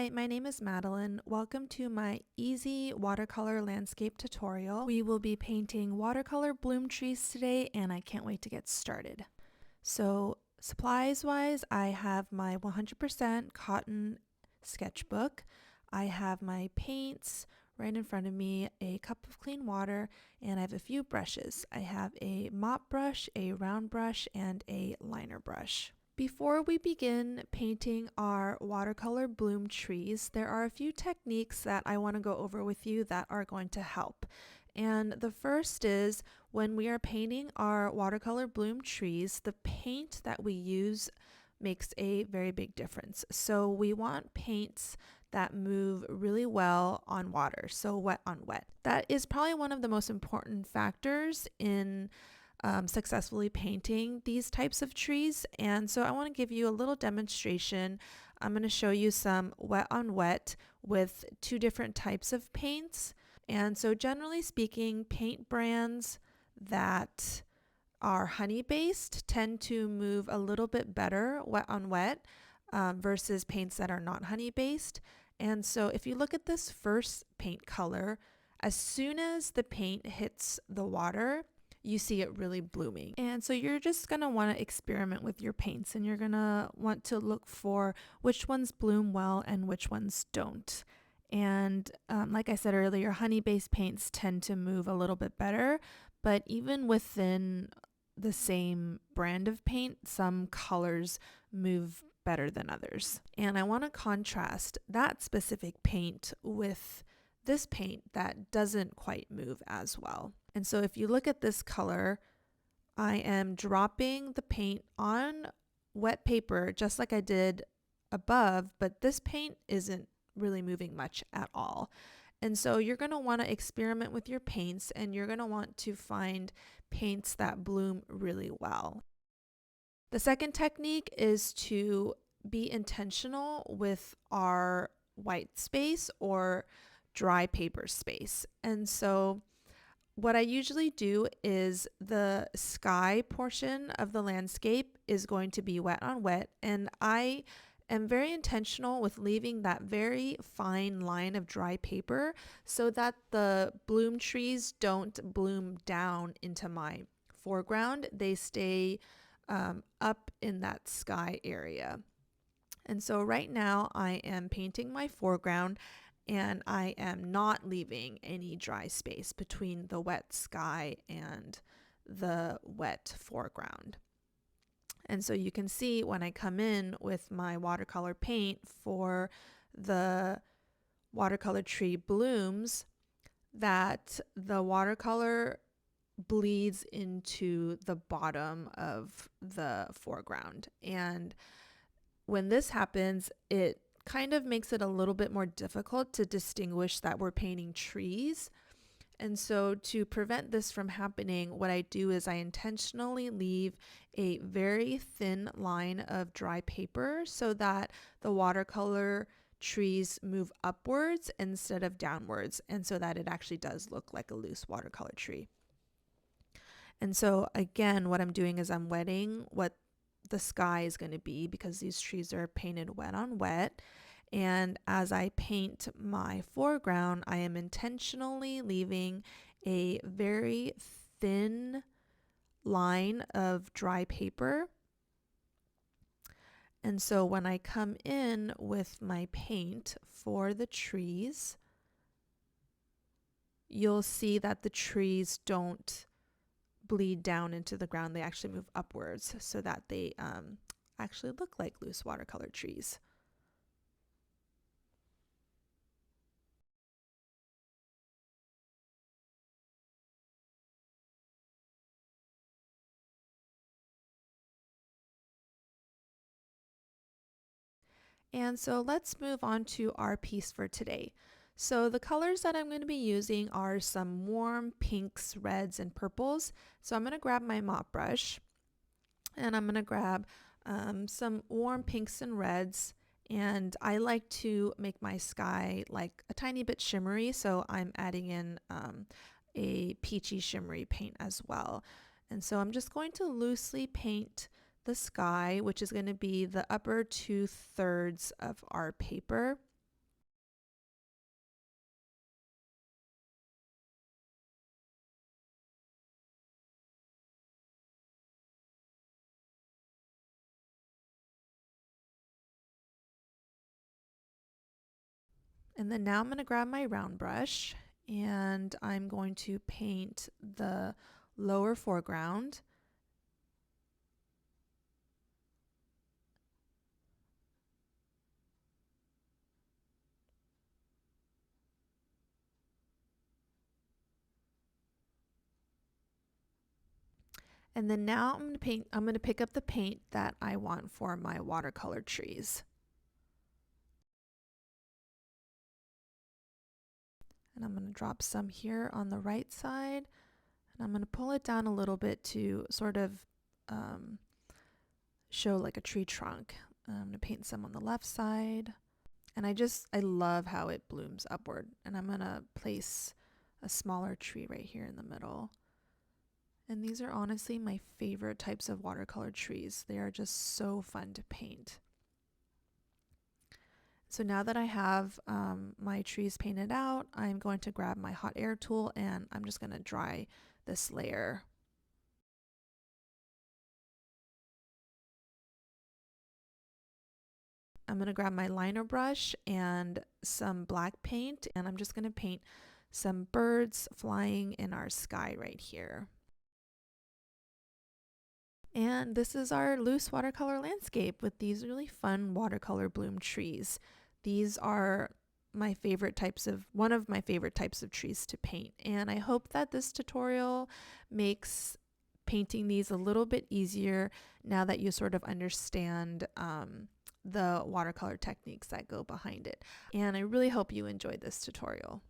Hi, my name is Madeline. Welcome to my easy watercolor landscape tutorial. We will be painting watercolor bloom trees today and I can't wait to get started. So supplies wise, I have my 100% cotton sketchbook. I have my paints right in front of me, a cup of clean water, and I have a few brushes. I have a mop brush, a round brush, and a liner brush. Before we begin painting our watercolor bloom trees, there are a few techniques that I want to go over with you that are going to help. And the first is when we are painting our watercolor bloom trees, the paint that we use makes a very big difference. So we want paints that move really well on water, so wet on wet. That is probably one of the most important factors in successfully painting these types of trees. And so I want to give you a little demonstration. I'm going to show you some wet on wet with two different types of paints. And so generally speaking, paint brands that are honey based tend to move a little bit better wet on wet versus paints that are not honey based. And so if you look at this first paint color, as soon as the paint hits the water, you see it really blooming. And so you're just going to want to experiment with your paints and you're going to want to look for which ones bloom well and which ones don't. And like I said earlier, honey-based paints tend to move a little bit better, but even within the same brand of paint, some colors move better than others. And I want to contrast that specific paint with this paint that doesn't quite move as well. And so if you look at this color, I am dropping the paint on wet paper just like I did above, but this paint isn't really moving much at all. And so you're going to want to experiment with your paints and you're going to want to find paints that bloom really well. The second technique is to be intentional with our white space or dry paper space. And so what I usually do is the sky portion of the landscape is going to be wet on wet, and I am very intentional with leaving that very fine line of dry paper so that the bloom trees don't bloom down into my foreground. They stay up in that sky area. And so right now I am painting my foreground and I am not leaving any dry space between the wet sky and the wet foreground. And so you can see when I come in with my watercolor paint for the watercolor tree blooms that the watercolor bleeds into the bottom of the foreground. And when this happens, it kind of makes it a little bit more difficult to distinguish that we're painting trees. And so to prevent this from happening, what I do is I intentionally leave a very thin line of dry paper so that the watercolor trees move upwards instead of downwards, and so that it actually does look like a loose watercolor tree. And so again, what I'm doing is I'm wetting what the sky is going to be because these trees are painted wet on wet. And as I paint my foreground, I am intentionally leaving a very thin line of dry paper. And so when I come in with my paint for the trees, you'll see that the trees don't bleed down into the ground. They actually move upwards so that they actually look like loose watercolor trees. And so let's move on to our piece for today. So the colors that I'm going to be using are some warm pinks, reds, and purples. So I'm going to grab my mop brush and I'm going to grab some warm pinks and reds. And I like to make my sky like a tiny bit shimmery, so I'm adding in a peachy shimmery paint as well. And so I'm just going to loosely paint the sky, which is going to be the upper 2/3 of our paper. And then now I'm going to grab my round brush and I'm going to paint the lower foreground. And then now I'm going to pick up the paint that I want for my watercolor trees. And I'm going to drop some here on the right side. And I'm going to pull it down a little bit to sort of show like a tree trunk. I'm going to paint some on the left side. And I love how it blooms upward. And I'm going to place a smaller tree right here in the middle. And these are honestly my favorite types of watercolor trees. They are just so fun to paint. So now that I have my trees painted out, I'm going to grab my hot air tool and I'm just going to dry this layer. I'm going to grab my liner brush and some black paint, and I'm just going to paint some birds flying in our sky right here. And this is our loose watercolor landscape with these really fun watercolor bloom trees. These are one of my favorite types of trees to paint. And I hope that this tutorial makes painting these a little bit easier now that you sort of understand the watercolor techniques that go behind it. And I really hope you enjoyed this tutorial.